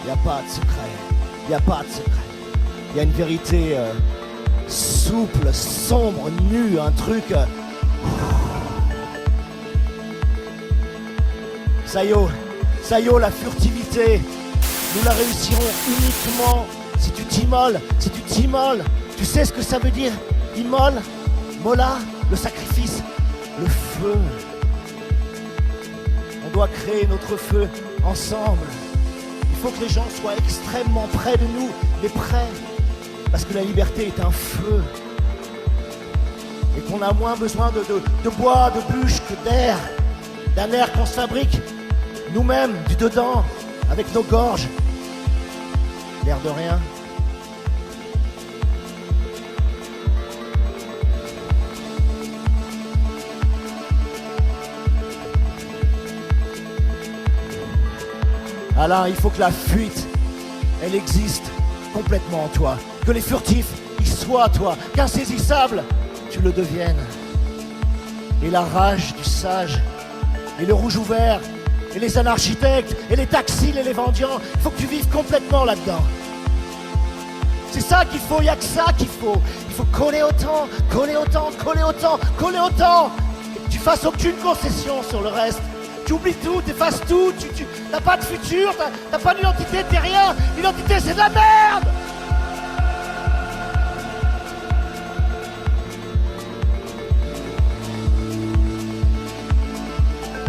Il n'y a pas de secret. Il n'y a pas de secret. Il y a une vérité souple, sombre, nue, un truc... Sayo, la furtivité, nous la réussirons uniquement si tu t'immoles, si tu t'immoles. Tu sais ce que ça veut dire, immole, mola, le sacrifice, le feu. On doit créer notre feu ensemble. Il faut que les gens soient extrêmement près de nous, mais près. Parce que la liberté est un feu. Et qu'on a moins besoin de bois, de bûches que d'air. D'un air qu'on se fabrique nous-mêmes, du dedans, avec nos gorges. L'air de rien. Alain, il faut que la fuite, elle existe complètement en toi. Que les furtifs, ils soient toi. Qu'insaisissable, tu le deviennes. Et la rage du sage, et le rouge ouvert, et les anarchitectes, et les taxis, et les mendiants, il faut que tu vives complètement là-dedans. C'est ça qu'il faut, il n'y a que ça qu'il faut. Il faut coller autant, coller autant, coller autant, coller autant. Et que tu fasses aucune concession sur le reste. Tu oublies tout, tu effaces tout, tu n'as pas de futur, t'as pas d'identité, t'es rien. L'identité, c'est de la merde.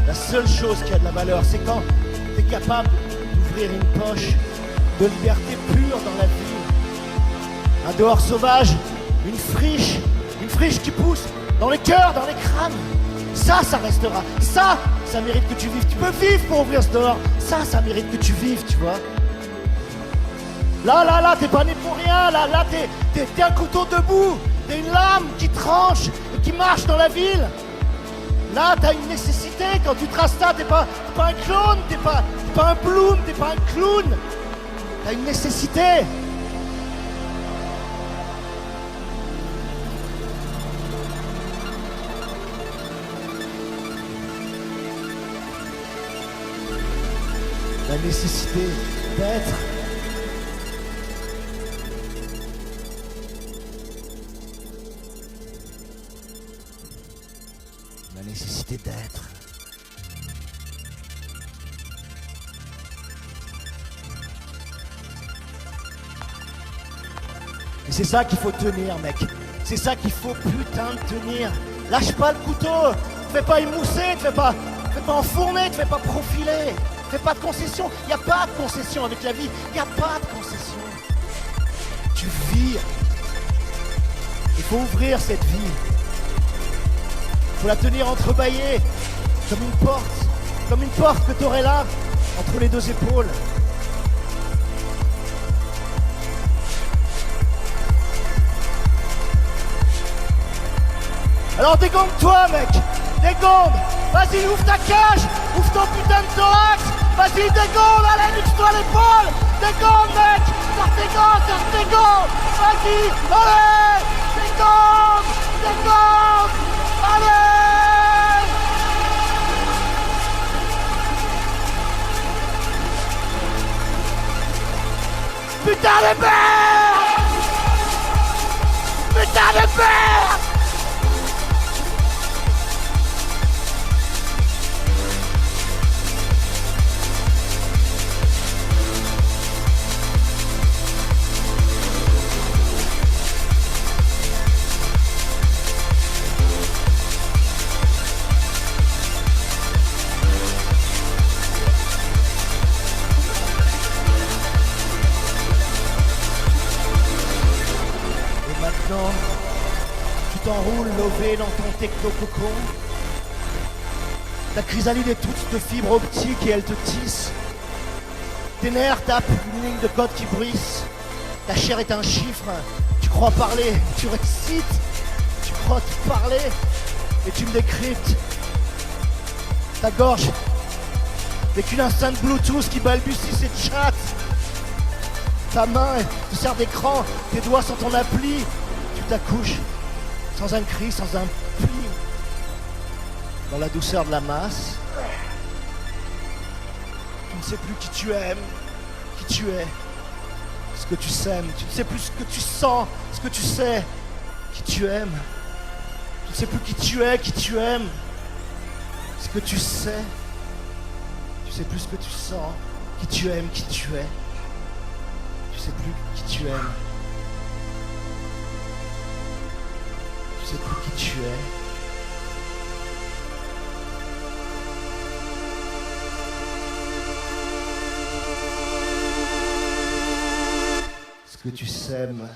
La seule chose qui a de la valeur, c'est quand tu es capable d'ouvrir une poche de liberté pure dans la vie. Un dehors sauvage, une friche qui pousse dans les cœurs, dans les crânes. Ça restera. Ça mérite que tu vives. Tu peux vivre pour ouvrir ce dehors. Ça mérite que tu vives, tu vois. Là, t'es pas né pour rien. Là, t'es un couteau debout. T'es une lame qui tranche et qui marche dans la ville. Là, t'as une nécessité. Quand tu traces ça, t'es pas un clone, t'es pas un Bloom, t'es pas un clown. T'as une nécessité. La nécessité d'être. La nécessité d'être. Et c'est ça qu'il faut tenir, mec. C'est ça qu'il faut putain de tenir. Lâche pas le couteau. Te fais pas émousser, te fais pas enfourner, te fais pas profiler. Fais pas de concession, il n'y a pas de concession avec la vie, il n'y a pas de concession. Tu vis. Il faut ouvrir cette vie. Il faut la tenir entrebâillée, comme une porte que tu aurais là, entre les deux épaules. Alors dégonde-toi, mec, dégonde. Vas-y, ouvre ta cage, ouvre ton putain de thorax. Vas-y, dégonde, allez, luxe-toi l'épaule. Dégonde, mec, sors tes gants. Vas-y, allez, dégonde, allez. Putain de merde. Putain de merde. Maintenant, tu t'enroules lové dans ton techno-cocon. Ta chrysalide est toute de fibres optiques et elle te tisse. Tes nerfs tapent une ligne de code qui bruisse. Ta chair est un chiffre. Tu crois parler, tu récites. Tu crois te parler et tu me décryptes. Ta gorge n'est qu'une enceinte Bluetooth qui balbutie ses chats. Ta main te sert d'écran, tes doigts sont ton appli. Tu t'accouches sans un cri, sans un pli. Dans la douceur de la masse. Tu ne sais plus qui tu aimes. qui tu es, ce que tu sèmes. Tu ne sais plus ce que tu sens, ce que tu sais, qui tu aimes. Tu ne sais plus qui tu es, qui tu aimes, ce que tu sais. Tu ne sais plus ce que tu sens, qui tu aimes, qui tu es. Tu ne sais plus qui tu aimes. Tu ne sais plus qui tu es. Ce que tu sèmes.